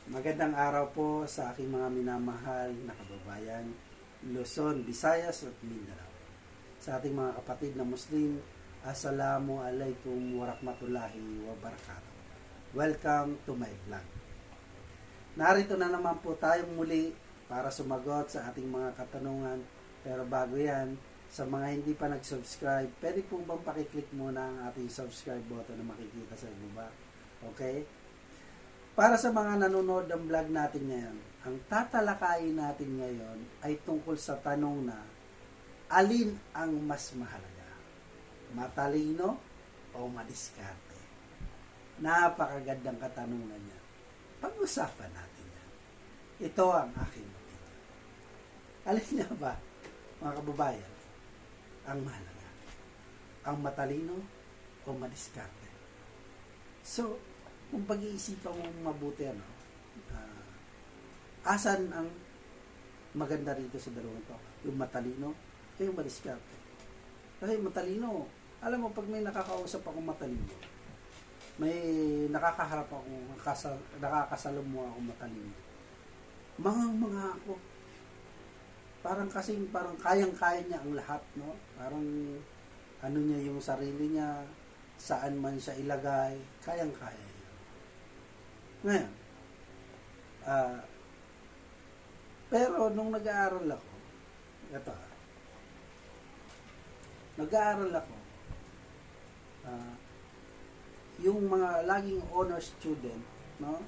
Magandang araw po sa aking mga minamahal na kababayan, Luzon, Visayas at Mindanao. Sa ating mga kapatid na Muslim, Assalamu alaikum warahmatullahi wabarakatuh. Welcome to my vlog. Narito na naman po tayong muli para sumagot sa ating mga katanungan. Pero bago yan, sa mga hindi pa nag-subscribe, pwede po bang pakiclick muna ang ating subscribe button na makikita sa ibaba? Okay? Para sa mga nanonood ng vlog natin ngayon, ang tatalakayin natin ngayon ay tungkol sa tanong na alin ang mas mahalaga? Matalino o madiskarte? Napakagandang katanungan niya. Pag-usapan natin yan. Ito ang aking opinion. Alin niya ba, mga kababayan, ang mahalaga? Ang matalino o madiskarte? So, kung pag-iisipan mong mabuti, asan ang maganda rito sa dalawang to? Yung matalino o yung madiskarte? Kasi matalino, alam mo, pag may nakakausap akong matalino, may nakakaharap akong, nakakasalumuha akong matalino, mga ako, parang kayang-kaya niya ang lahat, no? Parang ano niya yung sarili niya, saan man siya ilagay, kayang-kaya. Ngayon, pero nung nag-aaral ako, yung mga laging honor student, no?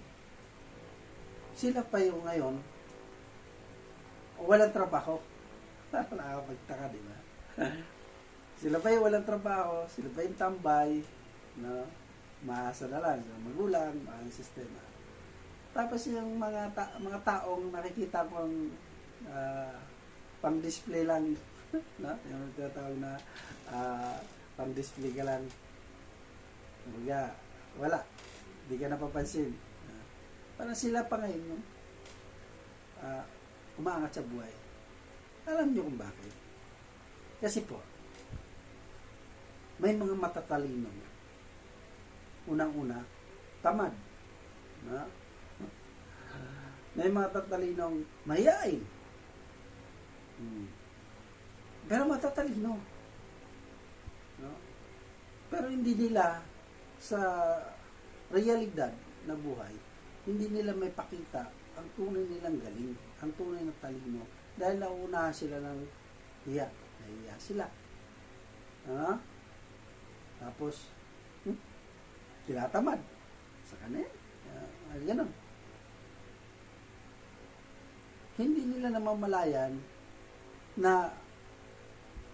Sila pa yung ngayon, walang trabaho. Nakakapagtaka, di ba? Sila pa yung walang trabaho, sila pa yung tambay, no? Maasa na lang sa magulang, ang sistema. Tapos yung mga taong nakikita kong pang-display lang, no? Yung tinatawag na pang-display ka lang. Wala. Hindi ka napapansin. Parang sila pa ngayon yung umaangat sa buhay. Alam niyo kung bakit? Kasi po, may mga matatalino. Unang-una, tamad. No? May mga tatalinong mayayain. Pero matatalino. No? Pero hindi nila sa realidad na buhay, hindi nila may pakita ang tunay nilang galing, ang tunay na talino. Dahil nauunahan sila ng nahiya sila. Tapos, tinatamad sa kanila. Ganon. Hindi nila namamalayan na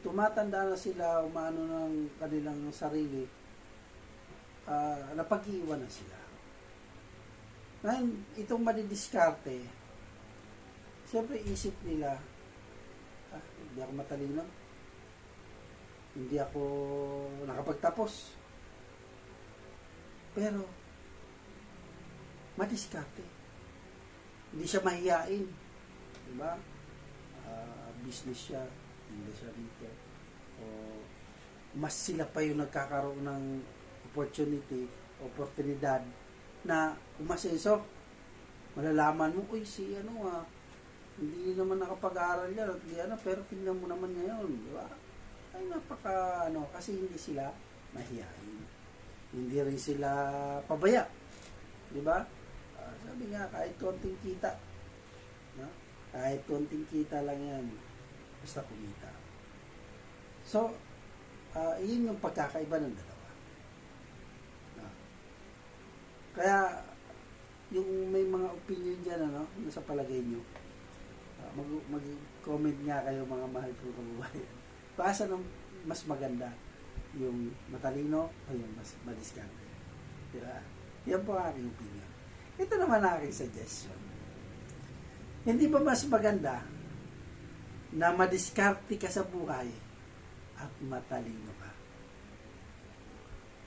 tumatanda na sila, umano ng kanilang sarili, napag-iwan na sila. Ngayon, itong madidiskarte, siyempre isip nila, hindi ako matalino, hindi ako nakapagtapos. Pero, madiskarte. Hindi siya mahiyain. Diba? Business siya. Hindi siya dito. O, mas sila pa yung nagkakaroon ng oportunidad na umasenso. Malalaman mo, uy, hindi naman nakapag-aaral yan. Pero tingnan mo naman ngayon. Diba? Ay, kasi hindi sila mahiyain. Hindi rin sila pabaya. Di ba? Sabi nga, kahit konting kita. No? Kahit konting kita lang yan. Basta kumita. So, yun yung pagkakaiba ng dalawa. No? Kaya, yung may mga opinion dyan, sa palagay nyo, mag-comment nga kayo, mga mahal ko kababayan. Paasa ng mas maganda, yung matalino o yung mas madiskarte. Diba? Yan po ang aking opinion. Ito naman ang aking suggestion. Hindi ba mas maganda na madiskarte ka sa buhay at matalino ka?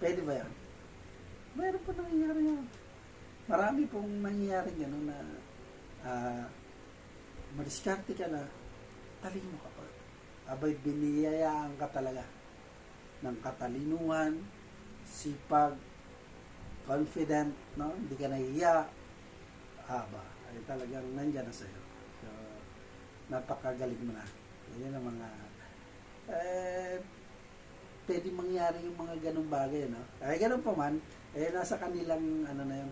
Pwede ba yan? Mayroon po nangyayari yan. Marami pong nangyayari gano'n na madiskarte ka na, talino ka pa. Abay, biniyayaan ka talaga ng katalinuhan, sipag, confident, no? Hindi ka nahiya, aba, ay talagang nandyan na sa'yo. So, napakagaling mo na. Yan ang mga, pwede mangyari yung mga ganung bagay, no? Ay, ganun pa man, nasa kanilang, ano na yun,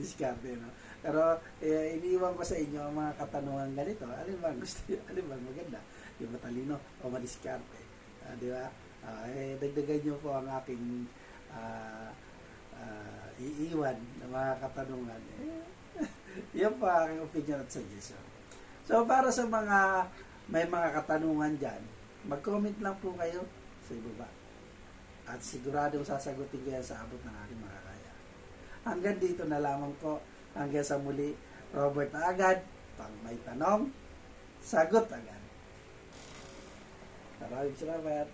diskarte, no? Pero, iniiwan ko sa inyo ang mga katanungan ganito. Alin ba gusto nyo? Alin ba maganda? Yung matalino o madiskarte? Di ba? Dagdagan nyo po ang aking iiwan ng mga katanungan. Yan po ang aking opinion at suggestion. So, para sa mga may mga katanungan dyan, mag-comment lang po kayo sa ibaba. At siguradong sasagutin ko yan sa abot ng aking makakaya. Hanggang dito na lamang po. Hanggang sa muli, Robert agad, pang may tanong, sagot agad. Maraming salamat.